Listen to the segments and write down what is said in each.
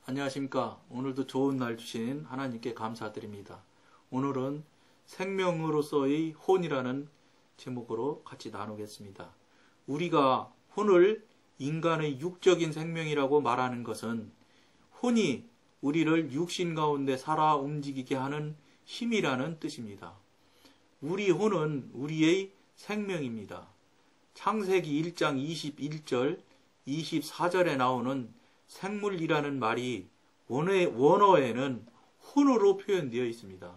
안녕하십니까. 오늘도 좋은 날 주신 하나님께 감사드립니다. 오늘은 생명으로서의 혼이라는 제목으로 같이 나누겠습니다. 우리가 혼을 인간의 육적인 생명이라고 말하는 것은 혼이 우리를 육신 가운데 살아 움직이게 하는 힘이라는 뜻입니다. 우리 혼은 우리의 생명입니다. 창세기 1장 21절, 24절에 나오는 생물이라는 말이 원어에는 혼으로 표현되어 있습니다.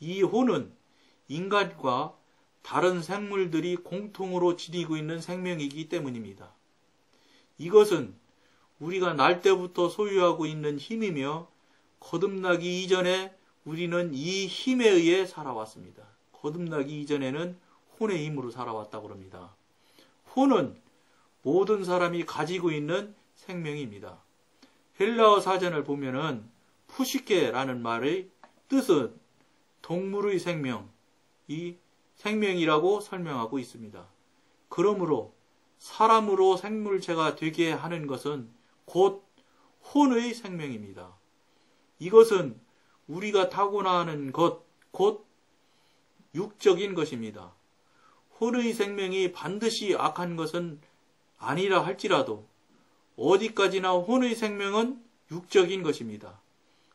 이 혼은 인간과 다른 생물들이 공통으로 지니고 있는 생명이기 때문입니다. 이것은 우리가 날 때부터 소유하고 있는 힘이며 거듭나기 이전에 우리는 이 힘에 의해 살아왔습니다. 거듭나기 이전에는 혼의 힘으로 살아왔다고 합니다. 혼은 모든 사람이 가지고 있는 생명입니다. 헬라어 사전을 보면은 푸시케라는 말의 뜻은 동물의 생명, 이 생명이라고 설명하고 있습니다. 그러므로 사람으로 생물체가 되게 하는 것은 곧 혼의 생명입니다. 이것은 우리가 타고나는 것, 곧 육적인 것입니다. 혼의 생명이 반드시 악한 것은 아니라 할지라도 어디까지나 혼의 생명은 육적인 것입니다.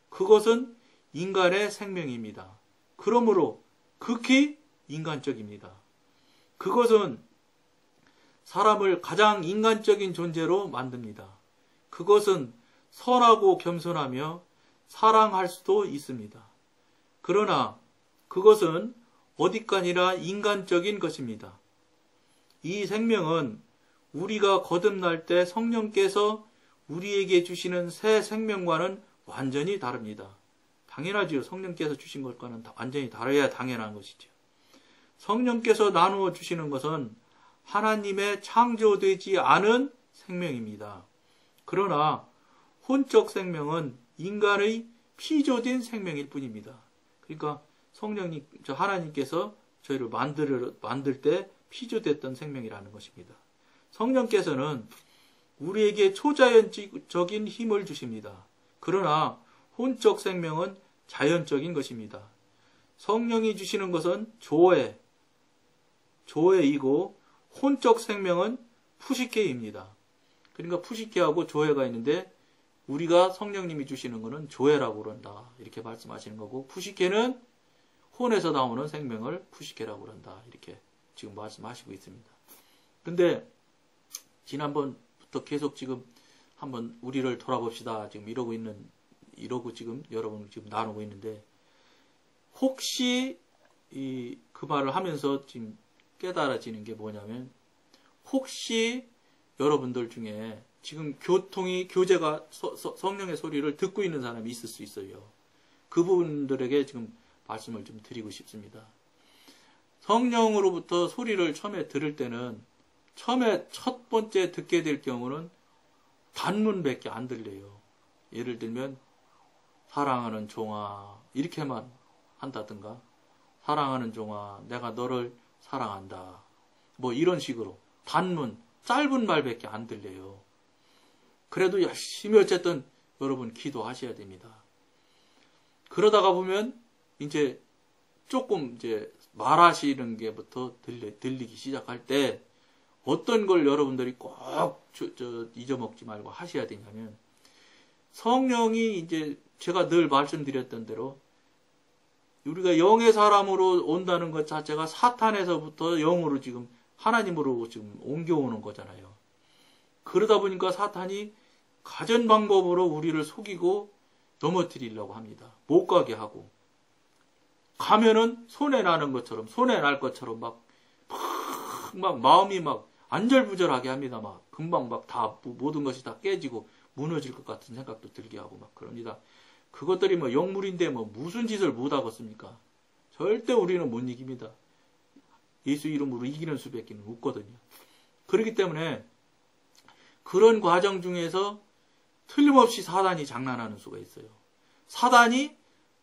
그것은 인간의 생명입니다. 그러므로 극히 인간적입니다. 그것은 사람을 가장 인간적인 존재로 만듭니다. 그것은 선하고 겸손하며 사랑할 수도 있습니다. 그러나 그것은 어디까지나 인간적인 것입니다. 이 생명은 우리가 거듭날 때 성령께서 우리에게 주시는 새 생명과는 완전히 다릅니다. 당연하지요. 성령께서 주신 것과는 완전히 다르야 당연한 것이죠. 성령께서 나누어 주시는 것은 하나님의 창조되지 않은 생명입니다. 그러나 혼적 생명은 인간의 피조된 생명일 뿐입니다. 그러니까 성령님, 하나님께서 저희를 만들 때 피조됐던 생명이라는 것입니다. 성령께서는 우리에게 초자연적인 힘을 주십니다. 그러나 혼적 생명은 자연적인 것입니다. 성령이 주시는 것은 조회이고 혼적 생명은 푸시케입니다. 그러니까 푸시케하고 조회가 있는데 우리가 성령님이 주시는 것은 조회라고 그런다. 이렇게 말씀하시는 거고 푸시케는 혼에서 나오는 생명을 푸시케라고 그런다. 이렇게 지금 말씀하시고 있습니다. 근데 지난번부터 계속 지금 한번 우리를 돌아봅시다. 지금 이러고 지금 여러분 지금 나누고 있는데 혹시 그 말을 하면서 지금 깨달아지는 게 뭐냐면 혹시 여러분들 중에 지금 교제가 성령의 소리를 듣고 있는 사람이 있을 수 있어요. 그분들에게 지금 말씀을 좀 드리고 싶습니다. 성령으로부터 소리를 처음에 들을 때는 처음에 첫 번째 듣게 될 경우는 단문밖에 안 들려요. 예를 들면 사랑하는 종아 이렇게만 한다든가 사랑하는 종아 내가 너를 사랑한다 뭐 이런 식으로 단문 짧은 말밖에 안 들려요. 그래도 열심히 어쨌든 여러분 기도하셔야 됩니다. 그러다가 보면 이제 조금 이제 말하시는 게부터 들리기 시작할 때 어떤 걸 여러분들이 꼭 잊어먹지 말고 하셔야 되냐면 성령이 이제 제가 늘 말씀드렸던 대로 우리가 영의 사람으로 온다는 것 자체가 사탄에서부터 영으로 지금 하나님으로 지금 옮겨오는 거잖아요. 그러다 보니까 사탄이 가전 방법으로 우리를 속이고 넘어뜨리려고 합니다. 못 가게 하고 가면은 손해 날 것처럼 막 마음이 막 안절부절하게 합니다. 막 금방 막 다 모든 것이 다 깨지고 무너질 것 같은 생각도 들게 하고 막 그럽니다. 그것들이 뭐 영물인데 뭐 무슨 짓을 못 하겠습니까? 절대 우리는 못 이깁니다. 예수 이름으로 이기는 수밖에 없거든요. 그렇기 때문에 그런 과정 중에서 틀림없이 사단이 장난하는 수가 있어요. 사단이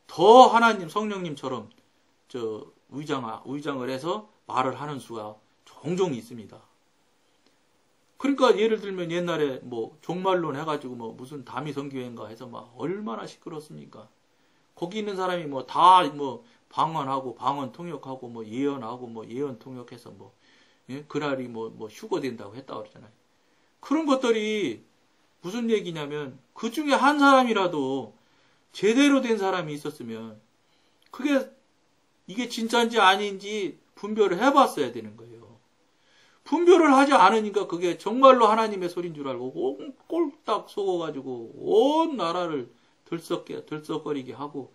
더 하나님 성령님처럼 위장을 해서 말을 하는 수가 종종 있습니다. 그러니까 예를 들면 옛날에 뭐 종말론 해가지고 뭐 무슨 다미성교회인가 해서 막 얼마나 시끄럽습니까? 거기 있는 사람이 뭐 다 뭐 방언하고 방언 통역하고 뭐 예언하고 뭐 예언 통역해서 뭐 예? 그날이 뭐 휴거 된다고 했다고 그러잖아요. 그런 것들이 무슨 얘기냐면 그 중에 한 사람이라도 제대로 된 사람이 있었으면 그게 이게 진짜인지 아닌지 분별을 해봤어야 되는 거예요. 분별을 하지 않으니까 그게 정말로 하나님의 소리인 줄 알고 꼴딱 속아가지고 온 나라를 들썩거리게 하고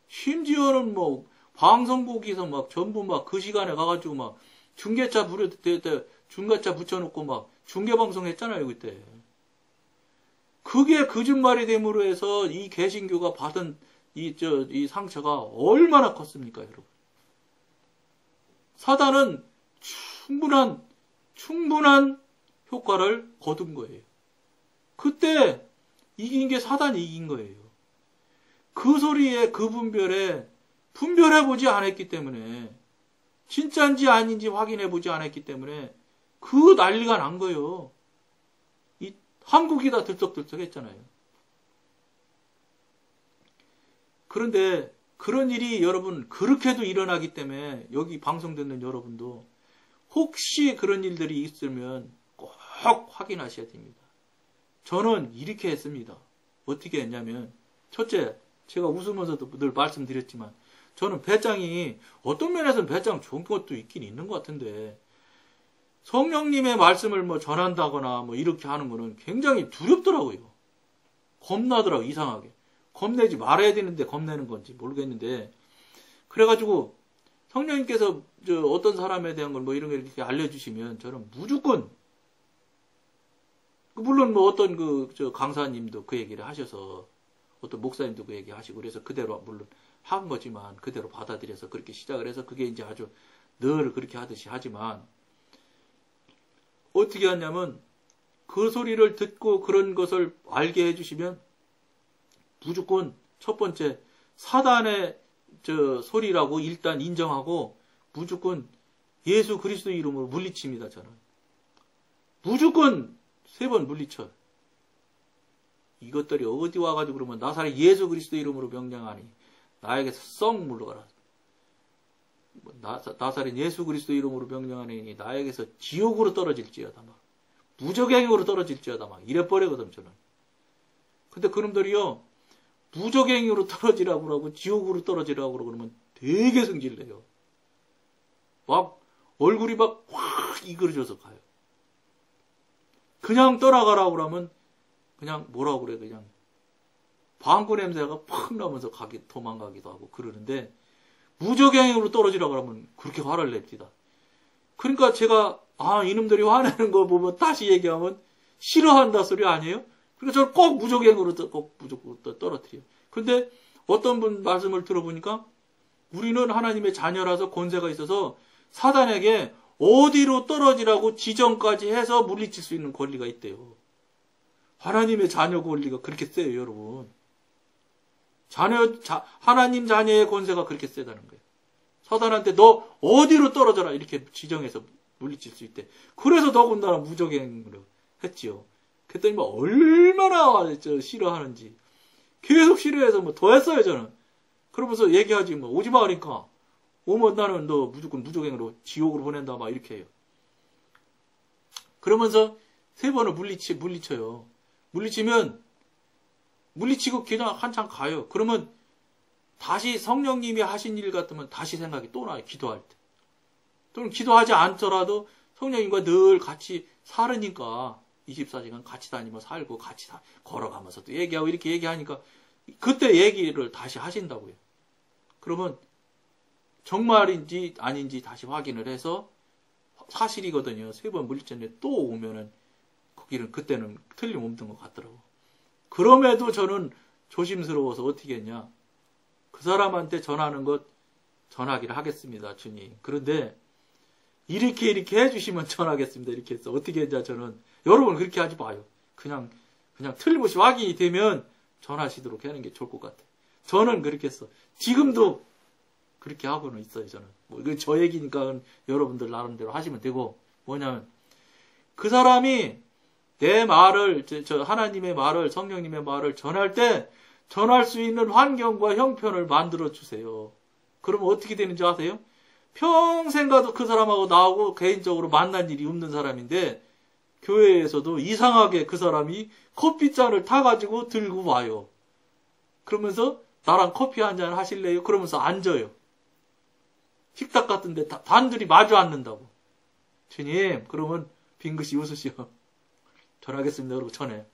심지어는 뭐 방송국에서 막 전부 막 그 시간에 가가지고 막 중계차 붙여놓고 막 중계방송 했잖아요 그때. 그게 거짓말이 됨으로 해서 이 개신교가 받은 이 상처가 얼마나 컸습니까 여러분. 사단은 충분한 효과를 거둔 거예요. 그때 이긴 게 사단이 이긴 거예요. 그 소리에 그 분별해보지 않았기 때문에 진짜인지 아닌지 확인해보지 않았기 때문에 그 난리가 난 거예요. 이 한국이 다 들썩들썩 했잖아요. 그런데 그런 일이 여러분 그렇게도 일어나기 때문에 여기 방송 듣는 여러분도 혹시 그런 일들이 있으면 꼭 확인하셔야 됩니다. 저는 이렇게 했습니다. 어떻게 했냐면 첫째, 제가 웃으면서도 늘 말씀드렸지만 저는 배짱이 어떤 면에서는 배짱 좋은 것도 있긴 있는 것 같은데 성령님의 말씀을 뭐 전한다거나 뭐 이렇게 하는 거는 굉장히 두렵더라고요. 겁나더라고요. 이상하게. 겁내지 말아야 되는데 겁내는 건지 모르겠는데 그래가지고 성령님께서 어떤 사람에 대한 걸 뭐 이런 거 이렇게 알려주시면 저는 무조건 물론 뭐 어떤 강사님도 그 얘기를 하셔서 어떤 목사님도 그 얘기 하시고 그래서 그대로 물론 한 거지만 그대로 받아들여서 그렇게 시작을 해서 그게 이제 아주 늘 그렇게 하듯이 하지만 어떻게 하냐면 그 소리를 듣고 그런 것을 알게 해주시면 무조건 첫 번째 사단의 소리라고 일단 인정하고 무조건 예수 그리스도 이름으로 물리칩니다. 저는 무조건 3번 물리쳐. 이것들이 어디 와가지고 그러면 나사렛 예수 그리스도 이름으로 명령하니 나에게서 썩 물러가라. 나사렛 예수 그리스도 이름으로 명령하니 나에게서 지옥으로 떨어질지어다 막 무적행으로 떨어질지어다 막 이래버리거든 저는. 근데 그놈들이요 무적행으로 떨어지라고 그러고 지옥으로 떨어지라고 그러고 그러면 되게 성질내요. 막 얼굴이 막 확 이그러져서 가요. 그냥 떠나가라고 그러면 그냥 뭐라고 그래 그냥 방구 냄새가 팍 나면서 도망가기도 하고 그러는데 무적행으로 떨어지라고 하면 그렇게 화를 냅니다. 그러니까 제가 이놈들이 화내는 거 보면 다시 얘기하면 싫어한다 소리 아니에요? 그러니까 저는 꼭 무적행으로 무조건 떨어뜨려요. 근데 어떤 분 말씀을 들어보니까 우리는 하나님의 자녀라서 권세가 있어서 사단에게 어디로 떨어지라고 지정까지 해서 물리칠 수 있는 권리가 있대요. 하나님의 자녀 권리가 그렇게 세요, 여러분. 하나님 자녀의 권세가 그렇게 세다는 거예요. 사단한테 너 어디로 떨어져라 이렇게 지정해서 물리칠 수 있대. 그래서 더군다나 무적행으로 했지요. 그랬더니 뭐 얼마나 싫어하는지 계속 싫어해서 뭐 더 했어요 저는. 그러면서 얘기하지 뭐 오지 마 그러니까 오면 나는 너 무조건 무적행으로 지옥으로 보낸다 막 이렇게 해요. 그러면서 3번을 물리쳐요. 물리치고 그냥 한참 가요. 그러면 다시 성령님이 하신 일 같으면 다시 생각이 또 나요. 기도할 때. 또는 기도하지 않더라도 성령님과 늘 같이 살으니까 24시간 같이 다니며 살고 같이 걸어가면서 또 얘기하고 이렇게 얘기하니까 그때 얘기를 다시 하신다고요. 그러면 정말인지 아닌지 다시 확인을 해서 사실이거든요. 3번 물리쳤는데 또 오면은 거기는 그때는 틀림없는 것 같더라고. 그럼에도 저는 조심스러워서 어떻게 했냐. 그 사람한테 전하는 것 전하기를 하겠습니다. 주님. 그런데 이렇게 해주시면 전하겠습니다. 이렇게 해서 어떻게 했냐 저는 여러분 그렇게 하지 마요. 그냥 틀림없이 확인이 되면 전하시도록 하는 게 좋을 것 같아요. 저는 그렇게 했어. 지금도 그렇게 하고는 있어요. 저는 뭐 이거 저 얘기니까 여러분들 나름대로 하시면 되고 뭐냐면 그 사람이 내 말을, 하나님의 말을, 성령님의 말을 전할 때 전할 수 있는 환경과 형편을 만들어 주세요. 그러면 어떻게 되는지 아세요? 평생 가도 그 사람하고 나하고 개인적으로 만난 일이 없는 사람인데 교회에서도 이상하게 그 사람이 커피잔을 타가지고 들고 와요. 그러면서 나랑 커피 한잔 하실래요? 그러면서 앉아요. 식탁 같은데 단둘이 마주 앉는다고. 주님, 그러면 빙긋이 웃으시오. 전하겠습니다. 그러고 전해.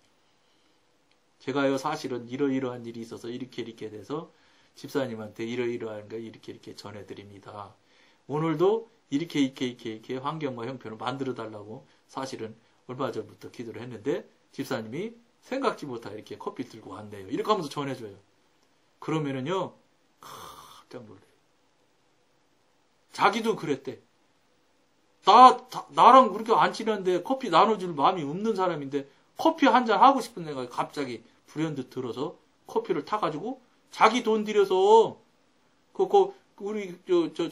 제가요, 사실은 이러이러한 일이 있어서 이렇게 돼서 집사님한테 이러이러한 거 이렇게 전해드립니다. 오늘도 이렇게 환경과 형편을 만들어 달라고 사실은 얼마 전부터 기도를 했는데 집사님이 생각지 못하게 이렇게 커피 들고 왔네요. 이렇게 하면서 전해줘요. 그러면은요, 깜짝 놀래요. 자기도 그랬대. 나랑 그렇게 안 친한데 커피 나눠줄 마음이 없는 사람인데 커피 한잔 하고 싶은 생각이 갑자기 불현듯 들어서 커피를 타가지고 자기 돈 들여서 우리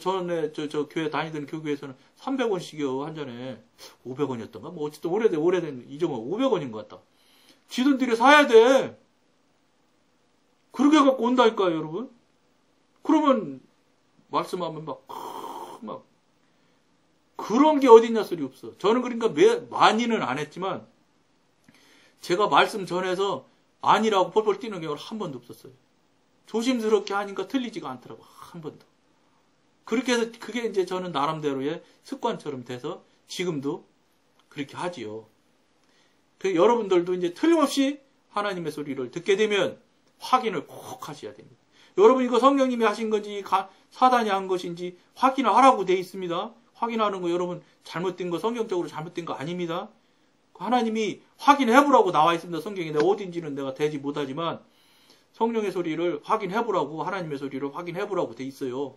전에 교회 다니던 교회에서는 300원씩이요 한 잔에 500원이었던가 뭐 어쨌든 오래된 이정은 500원인 것 같다. 지 돈 들여 사야 돼. 그렇게 갖고 온다니까요, 여러분. 그러면 말씀하면 막 그런 게 어딨냐 소리 없어. 저는 그러니까 많이는 안 했지만 제가 말씀 전해서 아니라고 펄펄 뛰는 경우는 한 번도 없었어요. 조심스럽게 하니까 틀리지가 않더라고. 한 번도. 그렇게 해서 그게 이제 저는 나름대로의 습관처럼 돼서 지금도 그렇게 하지요. 그 여러분들도 이제 틀림없이 하나님의 소리를 듣게 되면 확인을 꼭 하셔야 됩니다. 여러분 이거 성령님이 하신 건지 사단이 한 것인지 확인을 하라고 돼 있습니다. 확인하는 거 여러분 잘못된 거 성경적으로 잘못된 거 아닙니다. 하나님이 확인해보라고 나와 있습니다. 성경에 내가 어딘지는 내가 대지 못하지만 성령의 소리를 확인해보라고 하나님의 소리를 확인해보라고 돼 있어요.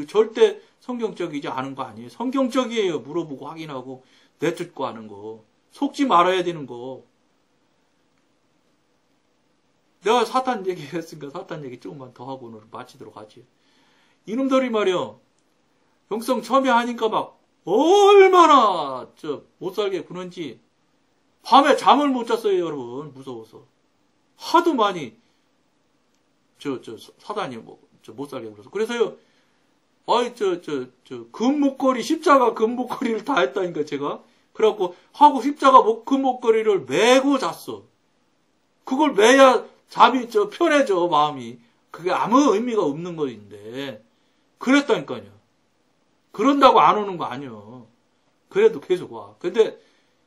절대 성경적이지 않은 거 아니에요. 성경적이에요. 물어보고 확인하고 내쫓고 하는 거. 속지 말아야 되는 거. 내가 사탄 얘기했으니까 사탄 얘기 조금만 더 하고 오늘 마치도록 하지. 이놈들이 말이요. 영성 처음에 하니까 막 얼마나 못살게 구는지 밤에 잠을 못 잤어요, 여러분. 무서워서. 하도 많이 사단이 못살게 굴어서. 그래서요. 금목걸이 십자가 금목걸이를 다 했다니까 제가. 그래갖고 하고 십자가 금목걸이를 메고 잤어. 그걸 매야 잠이 편해져 마음이. 그게 아무 의미가 없는 거인데 그랬다니까요. 그런다고 안 오는 거 아니요. 그래도 계속 와. 근데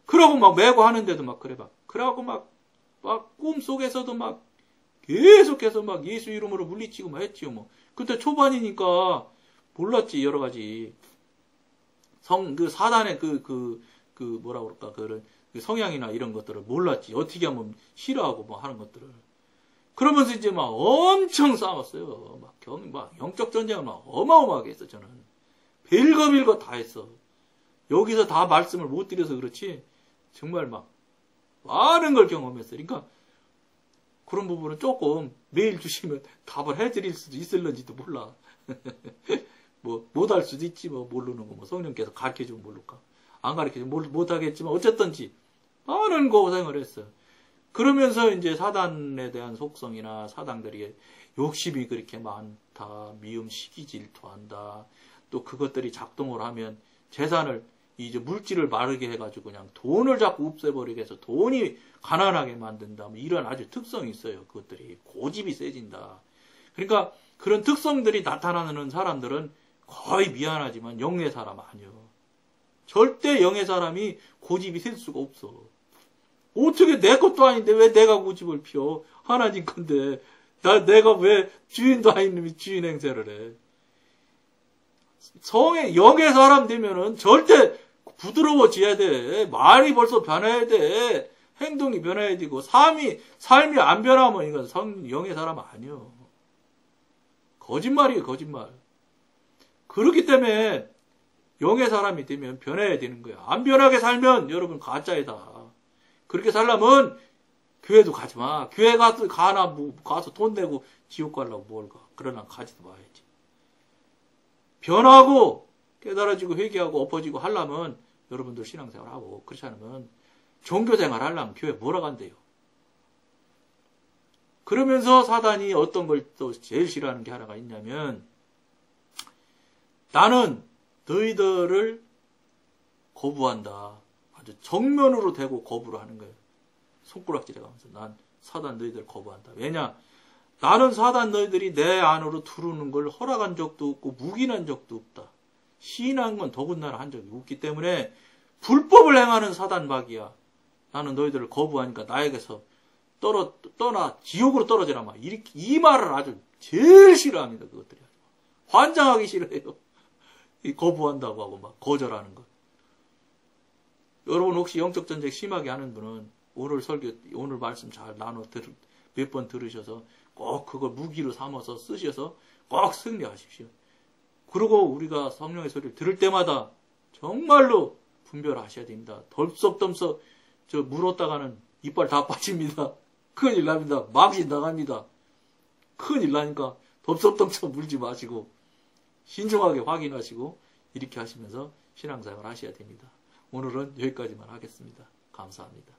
그러고 막 메고 하는데도 막 그래 막. 그러고 막 꿈속에서도 막 계속해서 막 예수 이름으로 물리치고 막 했지요 뭐. 그때 초반이니까 몰랐지 여러 가지. 사단의 뭐라 그럴까 그런 성향이나 이런 것들을 몰랐지. 어떻게 하면 싫어하고 뭐 하는 것들을. 그러면서 이제 막 엄청 싸웠어요. 막 영적 전쟁을 막 어마어마하게 했어 저는. 별거 다 했어. 여기서 다 말씀을 못 드려서 그렇지. 정말 막 많은 걸 경험했어. 그러니까 그런 부분은 조금 메일 주시면 답을 해드릴 수도 있을런지도 몰라. 뭐 못할 수도 있지 뭐 모르는 거 뭐 성령께서 가르쳐주면 모를까. 안 가르쳐주면 못하겠지만 어쨌든지 많은 고생을 했어요. 그러면서 이제 사단에 대한 속성이나 사단들이 욕심이 그렇게 많다. 미움, 시기, 질투한다. 또 그것들이 작동을 하면 재산을 이제 물질을 마르게 해가지고 그냥 돈을 자꾸 없애버리게 해서 돈이 가난하게 만든다. 뭐 이런 아주 특성이 있어요. 그것들이 고집이 세진다. 그러니까 그런 특성들이 나타나는 사람들은 거의 미안하지만 영의 사람 아니요. 절대 영의 사람이 고집이 셀 수가 없어. 어떻게 내 것도 아닌데 왜 내가 고집을 피워? 하나님 건데 내가 왜 주인도 아닌 놈이 주인 행세를 해? 영의 사람 되면은 절대 부드러워져야 돼. 말이 벌써 변해야 돼. 행동이 변해야 되고 삶이 안 변하면 이건 영의 사람 아니요. 거짓말이에요, 거짓말. 그렇기 때문에 영의 사람이 되면 변해야 되는 거야. 안 변하게 살면 여러분 가짜이다. 그렇게 살려면 교회도 가지 마. 교회 가서 가서 돈 내고 지옥 가려고 뭘 가. 그러나 가지도 마야지. 변하고 깨달아지고 회개하고 엎어지고 하려면 여러분들 신앙생활하고 그렇지 않으면 종교생활 하려면 교회 뭐라 간대요. 그러면서 사단이 어떤 걸 또 제일 싫어하는 게 하나가 있냐면, 나는 너희들을 거부한다. 아주 정면으로 대고 거부를 하는 거예요. 손가락질해 가면서 난 사단 너희들 거부한다. 왜냐? 나는 사단 너희들이 내 안으로 들어오는 걸 허락한 적도 없고 묵인한 적도 없다. 시인한 건 더군다나 한 적이 없기 때문에 불법을 행하는 사단박이야. 나는 너희들을 거부하니까 나에게서 떠나 지옥으로 떨어지라 말. 이 말을 아주 제일 싫어합니다. 그것들이 환장하기 싫어해요. 거부한다고 하고 막 거절하는 것. 여러분 혹시 영적 전쟁 심하게 하는 분은 오늘 말씀 잘 몇 번 들으셔서 꼭 그걸 무기로 삼아서 쓰셔서 꼭 승리하십시오. 그리고 우리가 성령의 소리를 들을 때마다 정말로 분별하셔야 됩니다. 덜썩덜썩 물었다가는 이빨 다 빠집니다. 큰일 납니다. 망신 나갑니다. 큰일 나니까 덥석덥석 물지 마시고 신중하게 확인하시고 이렇게 하시면서 신앙생활 하셔야 됩니다. 오늘은 여기까지만 하겠습니다. 감사합니다.